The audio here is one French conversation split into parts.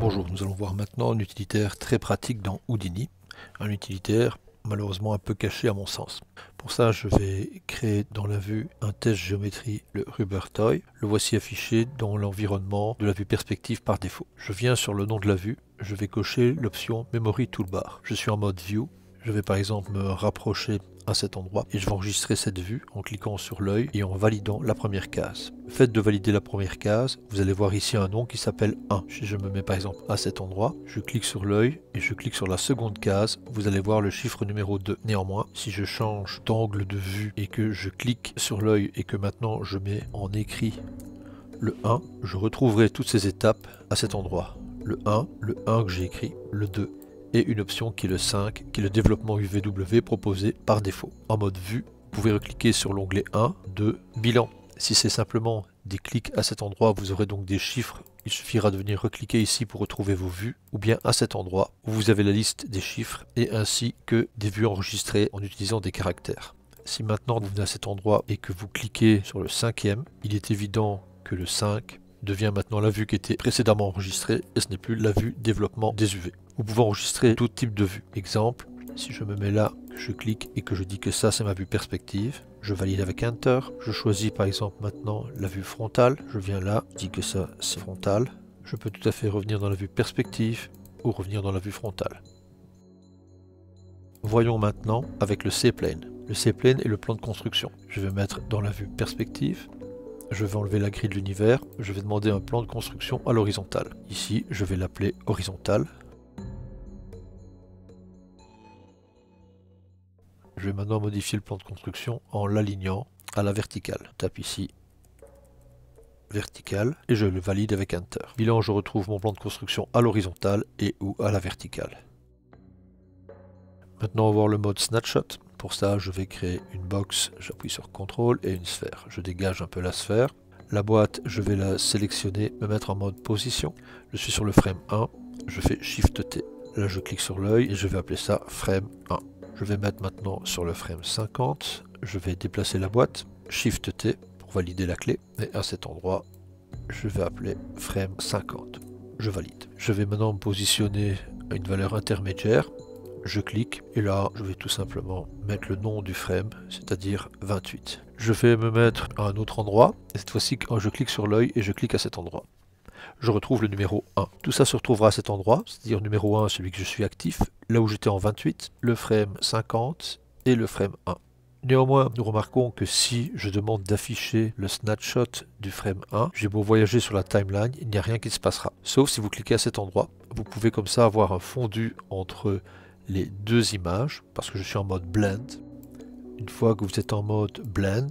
Bonjour, nous allons voir maintenant un utilitaire très pratique dans Houdini, un utilitaire malheureusement un peu caché à mon sens. Pour ça, je vais créer dans la vue un test géométrie, le Rubber Toy. Le voici affiché dans l'environnement de la vue perspective par défaut. Je viens sur le nom de la vue, je vais cocher l'option Memory Toolbar. Je suis en mode View, je vais par exemple me rapprocher à cet endroit et je vais enregistrer cette vue en cliquant sur l'œil et en validant la première case. Le fait de valider la première case, vous allez voir ici un nom qui s'appelle 1. Si je me mets par exemple à cet endroit, je clique sur l'œil et je clique sur la seconde case, vous allez voir le chiffre numéro 2. Néanmoins, si je change d'angle de vue et que je clique sur l'œil et que maintenant je mets en écrit le 1, je retrouverai toutes ces étapes à cet endroit. Le 1 que j'ai écrit, le 2, et une option qui est le 5, qui est le développement UVW proposé par défaut. En mode vue, vous pouvez recliquer sur l'onglet 1, 2, bilan. Si c'est simplement des clics à cet endroit, vous aurez donc des chiffres. Il suffira de venir recliquer ici pour retrouver vos vues, ou bien à cet endroit où vous avez la liste des chiffres et ainsi que des vues enregistrées en utilisant des caractères. Si maintenant vous venez à cet endroit et que vous cliquez sur le 5e, il est évident que le 5 devient maintenant la vue qui était précédemment enregistrée et ce n'est plus la vue développement des UV. Vous pouvez enregistrer tout type de vue. Exemple, si je me mets là, que je clique et que je dis que ça c'est ma vue perspective, je valide avec Enter. Je choisis par exemple maintenant la vue frontale. Je viens là, je dis que ça c'est frontal. Je peux tout à fait revenir dans la vue perspective ou revenir dans la vue frontale. Voyons maintenant avec le C-Plane. Le C-Plane est le plan de construction. Je vais mettre dans la vue perspective. Je vais enlever la grille de l'univers, je vais demander un plan de construction à l'horizontale. Ici, je vais l'appeler horizontal. Je vais maintenant modifier le plan de construction en l'alignant à la verticale. Je tape ici verticale et je le valide avec Enter. Bilan, je retrouve mon plan de construction à l'horizontale et ou à la verticale. Maintenant, on va voir le mode Snapshot. Pour ça, je vais créer une box, j'appuie sur CTRL et une sphère. Je dégage un peu la sphère. La boîte, je vais la sélectionner, me mettre en mode position. Je suis sur le frame 1, je fais Shift T. Là, je clique sur l'œil et je vais appeler ça frame 1. Je vais mettre maintenant sur le frame 50. Je vais déplacer la boîte, Shift T pour valider la clé. Et à cet endroit, je vais appeler frame 50. Je valide. Je vais maintenant me positionner à une valeur intermédiaire. Je clique et là je vais tout simplement mettre le nom du frame, c'est-à-dire 28. Je vais me mettre à un autre endroit, et cette fois-ci quand je clique sur l'œil et je clique à cet endroit, je retrouve le numéro 1. Tout ça se retrouvera à cet endroit, c'est-à-dire numéro 1, celui que je suis actif, là où j'étais en 28, le frame 50 et le frame 1. Néanmoins, nous remarquons que si je demande d'afficher le snapshot du frame 1, j'ai beau voyager sur la timeline, il n'y a rien qui se passera. Sauf si vous cliquez à cet endroit, vous pouvez comme ça avoir un fondu entre les deux images, parce que je suis en mode blend. Une fois que vous êtes en mode blend,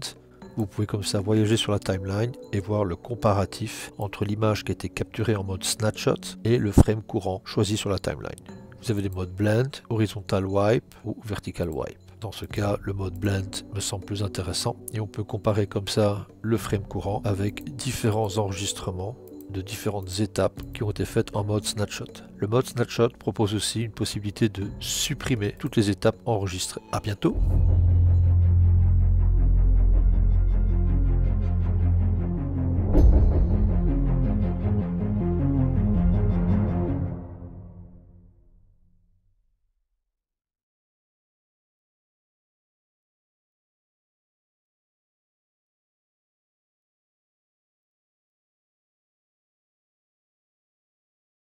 vous pouvez comme ça voyager sur la timeline et voir le comparatif entre l'image qui a été capturée en mode snapshot et le frame courant choisi sur la timeline. Vous avez des modes blend, horizontal wipe ou vertical wipe. Dans ce cas, le mode blend me semble plus intéressant et on peut comparer comme ça le frame courant avec différents enregistrements de différentes étapes qui ont été faites en mode snapshot. Le mode snapshot propose aussi une possibilité de supprimer toutes les étapes enregistrées. À bientôt!